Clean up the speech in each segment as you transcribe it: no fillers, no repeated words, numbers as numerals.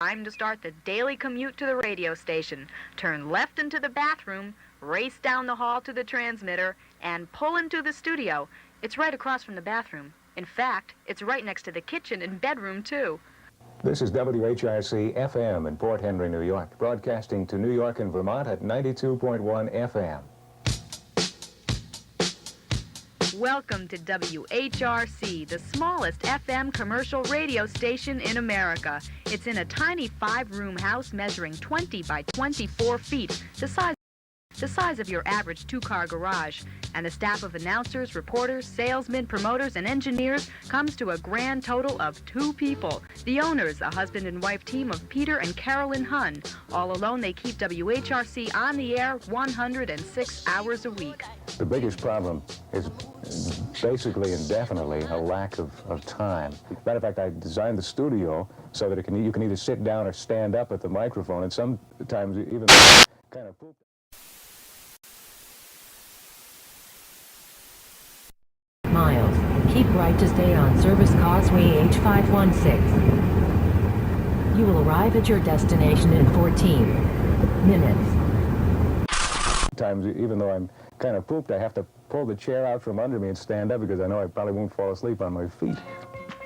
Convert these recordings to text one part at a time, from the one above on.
Time to start the daily commute to the radio station. Turn left into the bathroom, race down the hall to the transmitter, and pull into the studio. It's right across from the bathroom. In fact, it's right next to the kitchen and bedroom, too. This is WHRC FM in Port Henry, New York, broadcasting to New York and Vermont at 92.1 FM. Welcome to WHRC, the smallest FM commercial radio station in America. It's in a tiny 5-room house measuring 20 by 24 feet, the size of your average 2-car garage. And the staff of announcers, reporters, salesmen, promoters, and engineers comes to a grand total of 2 people. The owners, a husband and wife team of Peter and Carolyn Hunn. All alone, they keep WHRC on the air 106 hours a week. The biggest problem is basically and definitely a lack of time. Matter of fact, I designed the studio so that you can either sit down or stand up at the microphone, and sometimes even kind of poop. Miles, keep right to stay on Service Causeway H516. You will arrive at your destination in 14 minutes. Sometimes, even though I'm kind of pooped, I have to pull the chair out from under me and stand up because I know I probably won't fall asleep on my feet.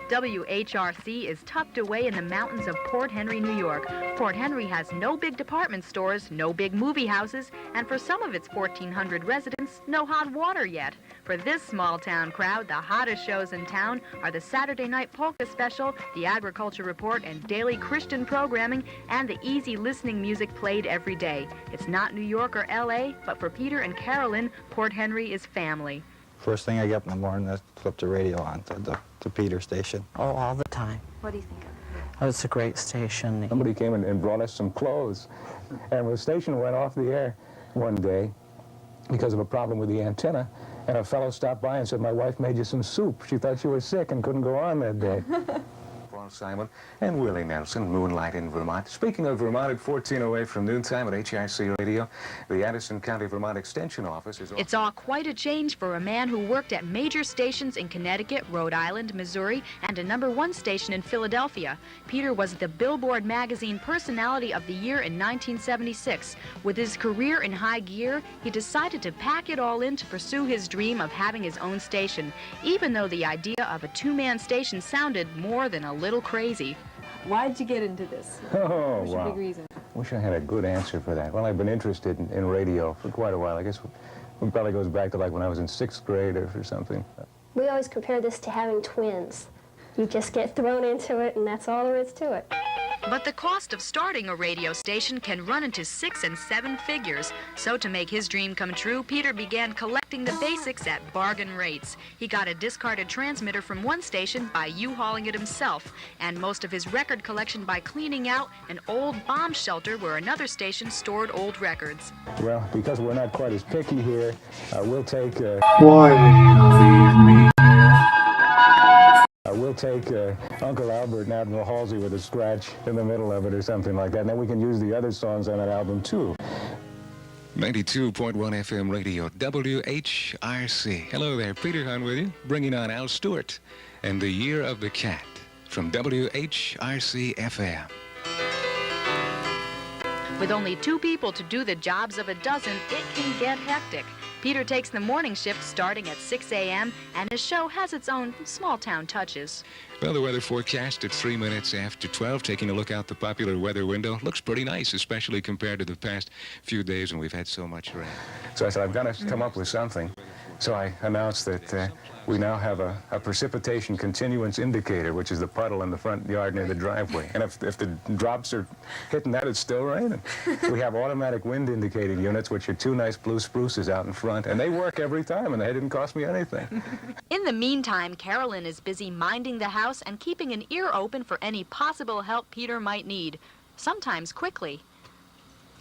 WHRC is tucked away in the mountains of Port Henry, New York. Port Henry has no big department stores, no big movie houses, and for some of its 1,400 residents, no hot water yet. For this small-town crowd, the hottest shows in town are the Saturday Night Polka Special, the Agriculture Report, and daily Christian programming, and the easy listening music played every day. It's not New York or L.A., but for Peter and Carolyn, Port Henry is family. First thing I get up in the morning, I flip the radio on to the Peter station. Oh, all the time. What do you think of it? Oh, it's a great station. Somebody came and brought us some clothes. And when the station went off the air one day because of a problem with the antenna, and a fellow stopped by and said, "My wife made you some soup. She thought you were sick and couldn't go on that day." Paul Simon and Willie Nelson, Moonlight in Vermont. Speaking of Vermont, at 14 away from noontime at HRC Radio, the Addison County, Vermont Extension Office is... It's all quite a change for a man who worked at major stations in Connecticut, Rhode Island, Missouri, and a #1 station in Philadelphia. Peter was the Billboard magazine Personality of the Year in 1976. With his career in high gear, he decided to pack it all in to pursue his dream of having his own station, even though the idea of a 2-man station sounded more than a little crazy. Why did you get into this? Oh, What's wow. your big reason? Wish I had a good answer for that. Well, I've been interested in radio for quite a while. I guess it probably goes back to like when I was in 6th grade or something. We always compare this to having twins. You just get thrown into it, and that's all there is to it. But the cost of starting a radio station can run into 6 and 7 figures. So to make his dream come true, Peter began collecting the basics at bargain rates. He got a discarded transmitter from one station by U-hauling it himself, and most of his record collection by cleaning out an old bomb shelter where another station stored old records. Well, because we're not quite as picky here, we'll take... Why did you leave me? We'll take Uncle Albert and Admiral Halsey with a scratch in the middle of it or something like that, and then we can use the other songs on that album, too. 92.1 FM radio, WHRC. Hello there, Peter Hunn with you, bringing on Al Stewart and the Year of the Cat from WHRC FM. With only 2 people to do the jobs of a dozen, it can get hectic. Peter takes the morning shift starting at 6 a.m., and his show has its own small-town touches. Well, the weather forecast at 3 minutes after 12, taking a look out the popular weather window, looks pretty nice, especially compared to the past few days when we've had so much rain. So I said, I've got to come up with something. So I announced that we now have a precipitation continuance indicator, which is the puddle in the front yard near the driveway. And if the drops are hitting that, it's still raining. We have automatic wind indicating units, which are 2 nice blue spruces out in front, and they work every time, and they didn't cost me anything. In the meantime, Carolyn is busy minding the house and keeping an ear open for any possible help Peter might need, sometimes quickly.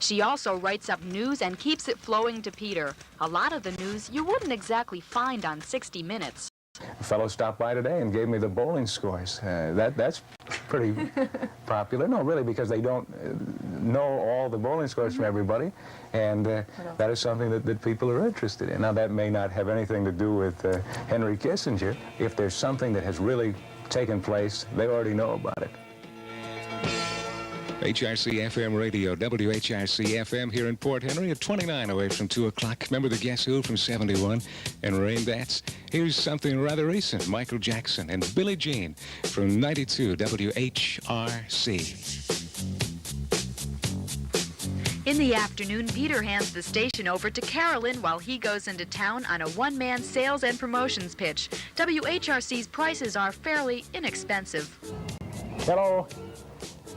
She also writes up news and keeps it flowing to Peter. A lot of the news you wouldn't exactly find on 60 Minutes. A fellow stopped by today and gave me the bowling scores. That's pretty popular. No, really, because they don't know all the bowling scores from everybody, and that is something that people are interested in. Now, that may not have anything to do with Henry Kissinger. If there's something that has really taken place, they already know about it. HRC FM radio, WHRC FM here in Port Henry at 29 away from 2 o'clock. Remember the Guess Who from 71 and Rain Dance? Here's something rather recent, Michael Jackson and Billie Jean from 92 WHRC. In the afternoon, Peter hands the station over to Carolyn while he goes into town on a one-man sales and promotions pitch. WHRC's prices are fairly inexpensive. Hello.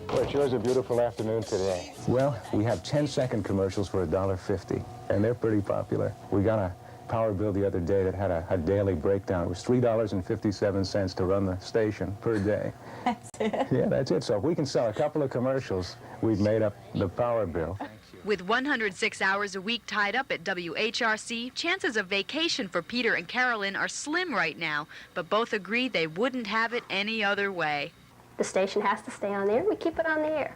Well, it sure is a beautiful afternoon today. Well, we have 10-second commercials for $1.50, and they're pretty popular. We got a power bill the other day that had a daily breakdown. It was $3.57 to run the station per day. That's it? Yeah, that's it. So if we can sell a couple of commercials, we've made up the power bill. With 106 hours a week tied up at WHRC, chances of vacation for Peter and Carolyn are slim right now, but both agree they wouldn't have it any other way. The station has to stay on the air. We keep it on the air.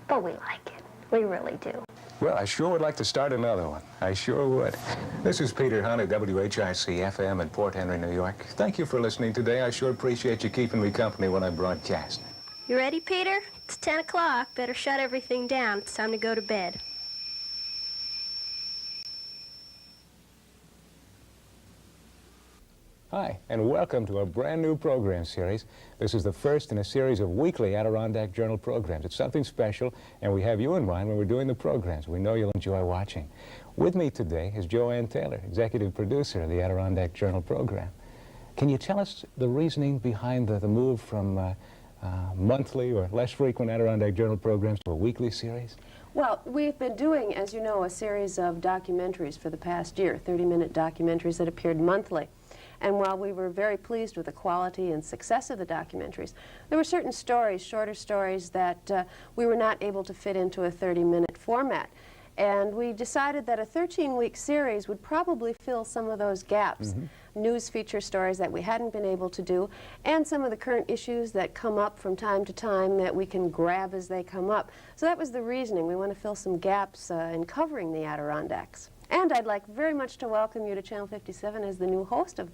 But we like it. We really do. Well, I sure would like to start another one. I sure would. This is Peter Hunt at WHRC FM in Port Henry, New York. Thank you for listening today. I sure appreciate you keeping me company when I broadcast. You ready, Peter? It's 10 o'clock. Better shut everything down. It's time to go to bed. Hi, and welcome to a brand new program series. This is the first in a series of weekly Adirondack Journal programs. It's something special, and we have you in mind when we're doing the programs. We know you'll enjoy watching. With me today is Joanne Taylor, executive producer of the Adirondack Journal program. Can you tell us the reasoning behind the move from monthly or less frequent Adirondack Journal programs to a weekly series? Well, we've been doing, as you know, a series of documentaries for the past year, 30-minute documentaries that appeared monthly. And while we were very pleased with the quality and success of the documentaries, there were certain stories, shorter stories, that we were not able to fit into a 30-minute format. And we decided that a 13-week series would probably fill some of those gaps. News feature stories that we hadn't been able to do, and some of the current issues that come up from time to time that we can grab as they come up. So that was the reasoning. We want to fill some gaps in covering the Adirondacks. And I'd like very much to welcome you to Channel 57 as the new host of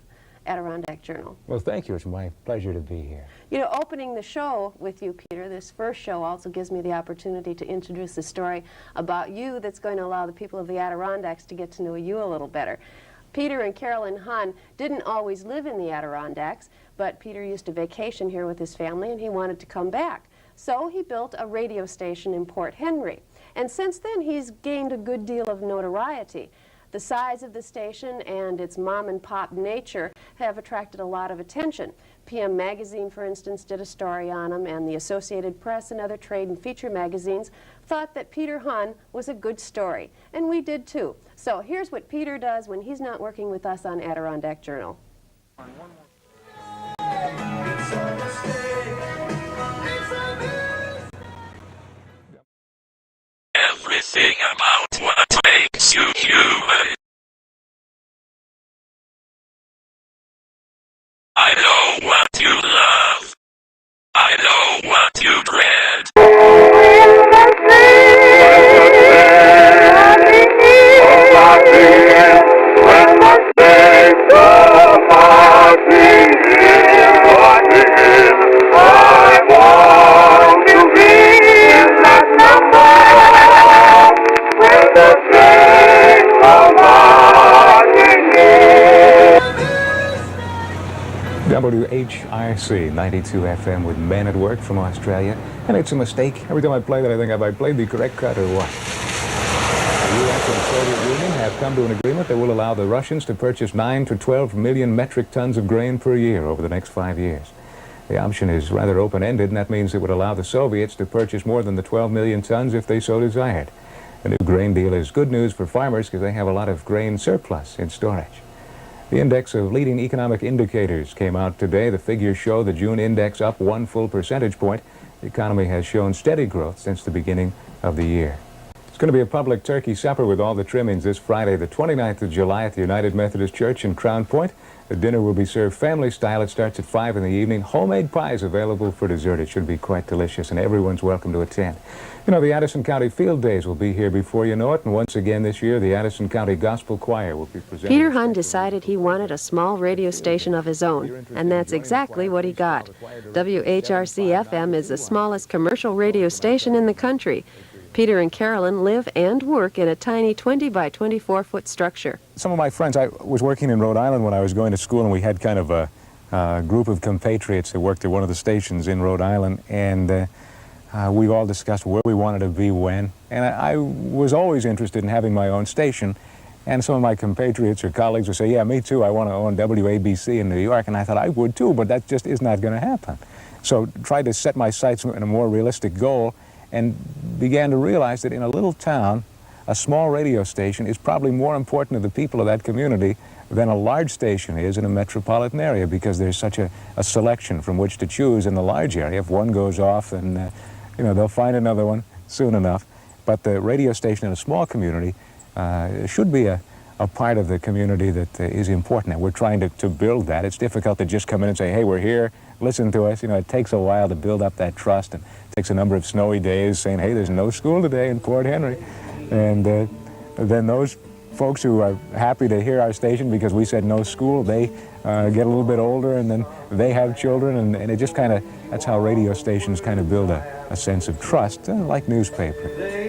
Adirondack Journal. Well, thank you. It's my pleasure to be here. You know, opening the show with you, Peter, this first show also gives me the opportunity to introduce a story about you that's going to allow the people of the Adirondacks to get to know you a little better. Peter and Carolyn Hahn didn't always live in the Adirondacks, but Peter used to vacation here with his family, and he wanted to come back. So he built a radio station in Port Henry. And since then, he's gained a good deal of notoriety. The size of the station and its mom-and-pop nature have attracted a lot of attention. PM Magazine, for instance, did a story on him, and the Associated Press and other trade and feature magazines thought that Peter Hahn was a good story, and we did too. So here's what Peter does when he's not working with us on Adirondack Journal. Everything about what makes you human. I know what you love. I know what you dread. WHRC 92 FM with Men at Work from Australia. And it's a mistake. Every time I play that, I think, have I played the correct cut or what? The U.S. and Soviet Union have come to an agreement that will allow the Russians to purchase 9 to 12 million metric tons of grain per year over the next 5 years. The option is rather open-ended, and that means it would allow the Soviets to purchase more than the 12 million tons if they so desired. The new grain deal is good news for farmers because they have a lot of grain surplus in storage. The index of leading economic indicators came out today. The figures show the June index up 1 full percentage point. The economy has shown steady growth since the beginning of the year. It's going to be a public turkey supper with all the trimmings this Friday, the 29th of July at the United Methodist Church in Crown Point. The dinner will be served family style. It starts at 5 in the evening. Homemade pies available for dessert. It should be quite delicious, and everyone's welcome to attend. You know, the Addison County Field Days will be here before you know it, and once again this year, the Addison County Gospel Choir will be presenting. Peter Hunn decided he wanted a small radio station of his own, and that's exactly what he got. WHRC-FM is the smallest commercial radio station in the country. Peter and Carolyn live and work in a tiny 20 by 24 foot structure. Some of my friends, I was working in Rhode Island when I was going to school, and we had kind of a group of compatriots that worked at one of the stations in Rhode Island, and we all discussed where we wanted to be when. And I was always interested in having my own station, and some of my compatriots or colleagues would say, yeah, me too, I want to own WABC in New York, and I thought I would too, but that just is not going to happen. So tried to set my sights on a more realistic goal, and began to realize that in a little town, a small radio station is probably more important to the people of that community than a large station is in a metropolitan area, because there's such a selection from which to choose in the large area. If one goes off, then you know, they'll find another one soon enough. But the radio station in a small community should be a part of the community that is important, and we're trying to build that. It's difficult to just come in and say, hey, we're here, listen to us. You know, it takes a while to build up that trust, and it takes a number of snowy days saying, hey, there's no school today in Port Henry. And then those folks who are happy to hear our station because we said no school, they get a little bit older, and then they have children, and it just kind of, that's how radio stations kind of build a sense of trust, like newspapers.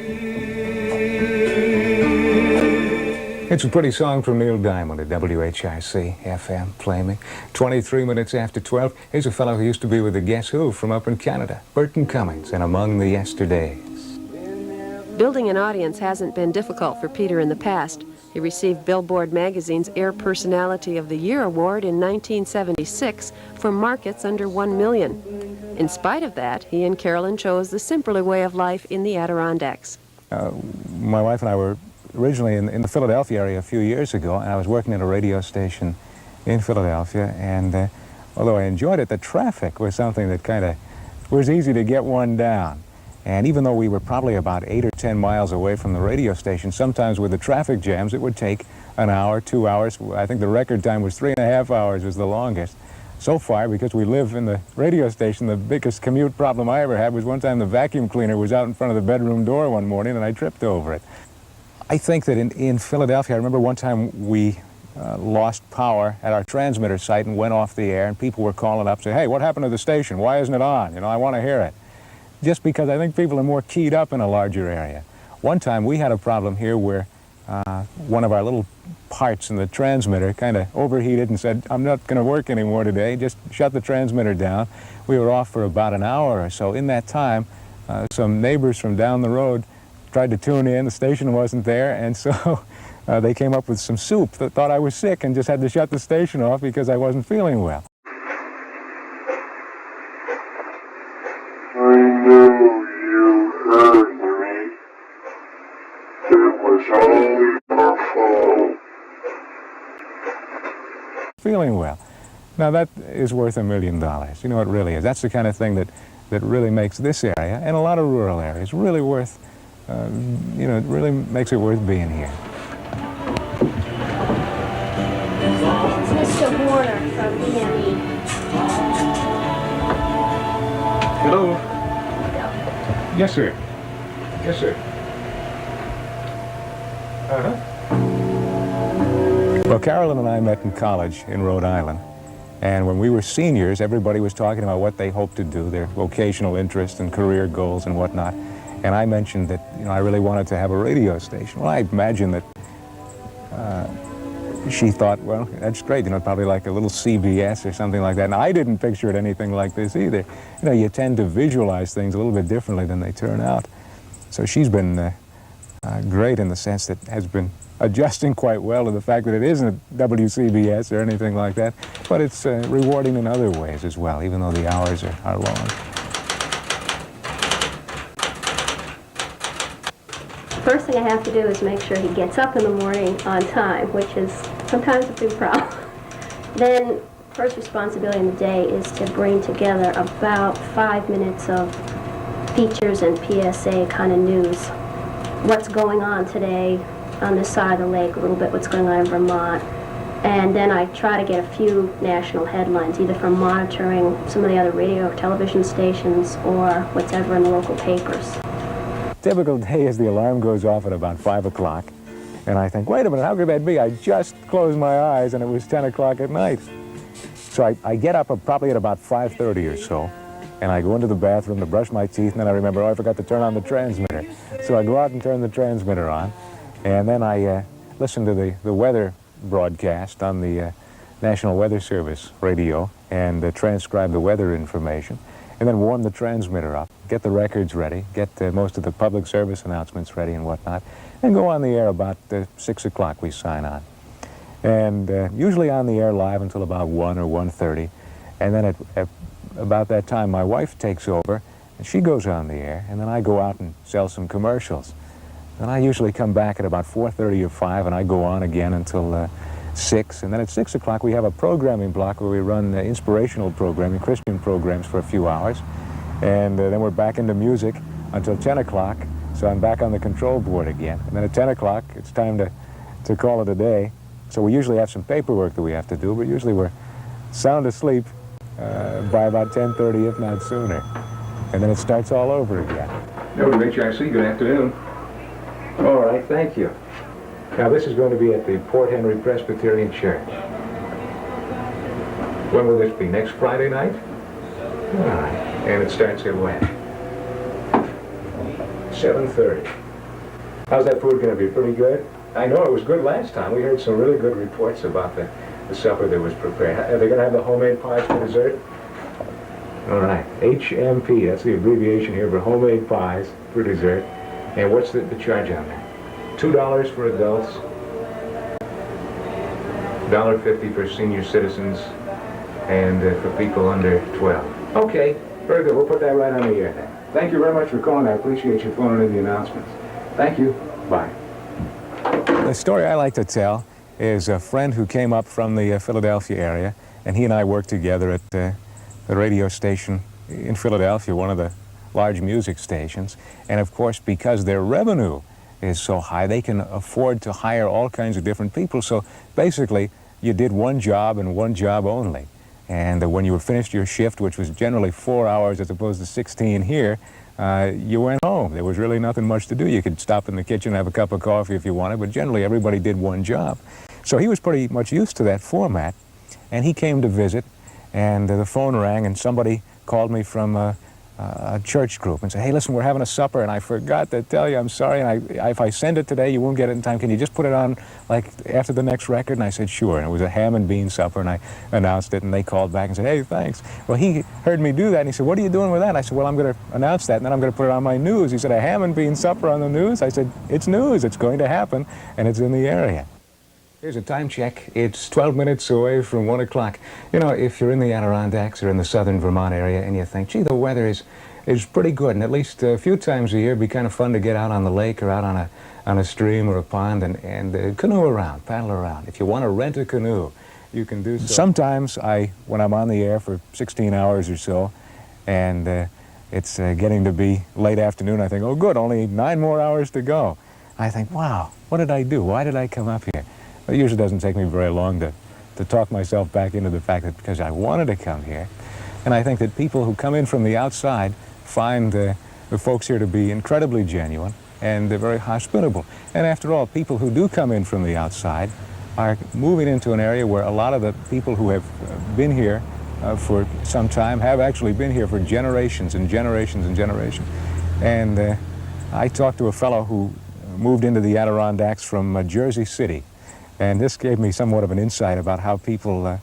It's a pretty song from Neil Diamond at WHRC-FM, Play Me. 23 minutes after 12. Here's a fellow who used to be with the Guess Who from up in Canada, Burton Cummings, and Among the Yesterdays. Building an audience hasn't been difficult for Peter in the past. He received Billboard magazine's Air Personality of the Year award in 1976 for markets under 1 million. In spite of that, he and Carolyn chose the simpler way of life in the Adirondacks. My wife and I were originally in the Philadelphia area a few years ago, and I was working at a radio station in Philadelphia, and although I enjoyed it, the traffic was something that kind of was easy to get one down. And even though we were probably about 8 or 10 miles away from the radio station, sometimes with the traffic jams, it would take an hour, 2 hours. I think the record time was 3.5 hours was the longest. So far, because we live in the radio station, the biggest commute problem I ever had was one time the vacuum cleaner was out in front of the bedroom door one morning, and I tripped over it. I think that in Philadelphia, I remember one time we lost power at our transmitter site and went off the air, and people were calling up saying, hey, what happened to the station? Why isn't it on? You know, I want to hear it. Just because I think people are more keyed up in a larger area. One time we had a problem here where one of our little parts in the transmitter kind of overheated and said, I'm not going to work anymore today, just shut the transmitter down. We were off for about an hour or so. In that time, some neighbors from down the road tried to tune in, the station wasn't there, and so they came up with some soup that thought I was sick and just had to shut the station off because I wasn't feeling well. I know you heard me. It was all your fault. Feeling well. Now that is worth $1 million. You know, it really is. That's the kind of thing that really makes this area, and a lot of rural areas, really worth, you know, it really makes it worth being here. It's Mr. Warner from BME. Hello. Yes, sir. Yes, sir. Well, Carolyn and I met in college in Rhode Island, and when we were seniors, everybody was talking about what they hoped to do, their vocational interests and career goals and whatnot. And I mentioned that, you know, I really wanted to have a radio station. Well, I imagined that she thought, well, that's great, you know, probably like a little CBS or something like that. And I didn't picture it anything like this either. You know, you tend to visualize things a little bit differently than they turn out. So she's been great in the sense that has been adjusting quite well to the fact that it isn't WCBS or anything like that, but it's rewarding in other ways as well, even though the hours are long. First thing I have to do is make sure he gets up in the morning on time, which is sometimes a big problem. Then, first responsibility in the day is to bring together about 5 minutes of features and PSA kind of news. what's going on today on this side of the lake, a little bit what's going on in Vermont. And then I try to get a few national headlines, either from monitoring some of the other radio or television stations or whatever in the local papers. Typical day is the alarm goes off at about 5 o'clock, and I think, wait a minute, how could that be? I just closed my eyes and it was 10 o'clock at night. So I get up probably at about 5:30 or so, and I go into the bathroom to brush my teeth, and then I remember, oh, I forgot to turn on the transmitter. So I go out and turn the transmitter on, and then I listen to the weather broadcast on the National Weather Service radio and transcribe the weather information, and then warm the transmitter up, get the records ready, get most of the public service announcements ready and whatnot, and go on the air about 6 o'clock we sign on. And usually on the air live until about 1 or 1:30, and then at about that time my wife takes over, and she goes on the air, and then I go out and sell some commercials. Then I usually come back at about 4:30 or 5, and I go on again until 6. And then at 6 o'clock we have a programming block where we run inspirational programming, Christian programs for a few hours. And then we're back into music until 10 o'clock, so I'm back on the control board again. And then at 10 o'clock it's time to call it a day. So we usually have some paperwork that we have to do, but usually we're sound asleep by about 10:30, if not sooner. And then it starts all over again. WHIC, good afternoon. All right, thank you. Now, this is going to be at the Port Henry Presbyterian Church. When will this be? Next Friday night? All right. And it starts at when? 7:30. How's that food going to be? Pretty good? I know it was good last time. We heard some really good reports about the supper that was prepared. Are they going to have the homemade pies for dessert? All right. HMP, that's the abbreviation here for homemade pies for dessert. And what's the charge on that? $2 for adults, $1.50 for senior citizens, and for people under 12. Okay, very good. We'll put that right on the air then. Thank you very much for calling. I appreciate you phoning in the announcements. Thank you. Bye. The story I like to tell is a friend who came up from the Philadelphia area, and he and I worked together at the radio station in Philadelphia, one of the large music stations. And of course, because their revenue is so high, they can afford to hire all kinds of different people. So basically, you did one job and one job only. And when you were finished your shift, which was generally 4 hours as opposed to 16 here, you went home. There was really nothing much to do. You could stop in the kitchen, have a cup of coffee if you wanted, but generally everybody did one job. So he was pretty much used to that format, and he came to visit, and the phone rang, and somebody called me from a church group and said, hey, listen, we're having a supper, and I forgot to tell you, I'm sorry, and if I send it today, you won't get it in time. Can you just put it on, like, after the next record? And I said, sure. And it was a ham and bean supper, and I announced it, and they called back and said, hey, thanks. Well, he heard me do that, and he said, what are you doing with that? And I said, well, I'm going to announce that, and then I'm going to put it on my news. He said, a ham and bean supper on the news? I said, it's news. It's going to happen, and it's in the area. Here's a time check. It's 12 minutes away from 1 o'clock. You know, if you're in the Adirondacks or in the southern Vermont area and you think, gee, the weather is pretty good, and at least a few times a year it'd be kind of fun to get out on the lake or out on a stream or a pond and canoe around, paddle around. If you want to rent a canoe, you can do so. Sometimes when I'm on the air for 16 hours or so, and it's getting to be late afternoon, I think, oh good, only 9 more hours to go. I think, wow, what did I do? Why did I come up here? It usually doesn't take me very long to talk myself back into the fact that because I wanted to come here. And I think that people who come in from the outside find the folks here to be incredibly genuine and very hospitable. And after all, people who do come in from the outside are moving into an area where a lot of the people who have been here for some time have actually been here for generations and generations and generations. And I talked to a fellow who moved into the Adirondacks from Jersey City. And this gave me somewhat of an insight about how people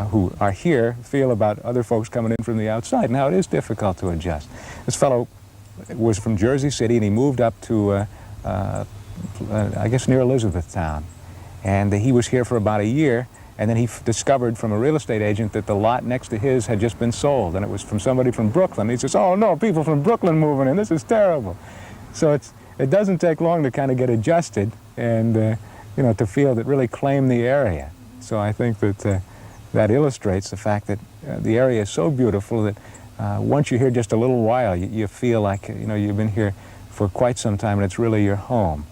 who are here feel about other folks coming in from the outside. Now, it is difficult to adjust. This fellow was from Jersey City, and he moved up to, I guess, near Elizabethtown. And he was here for about a year, and then he discovered from a real estate agent that the lot next to his had just been sold, and it was from somebody from Brooklyn. He says, oh, no, people from Brooklyn moving in. This is terrible. So it doesn't take long to kind of get adjusted and you know, to feel that really claim the area. So I think that that illustrates the fact that the area is so beautiful that once you're here just a little while, you feel like, you know, you've been here for quite some time, and it's really your home.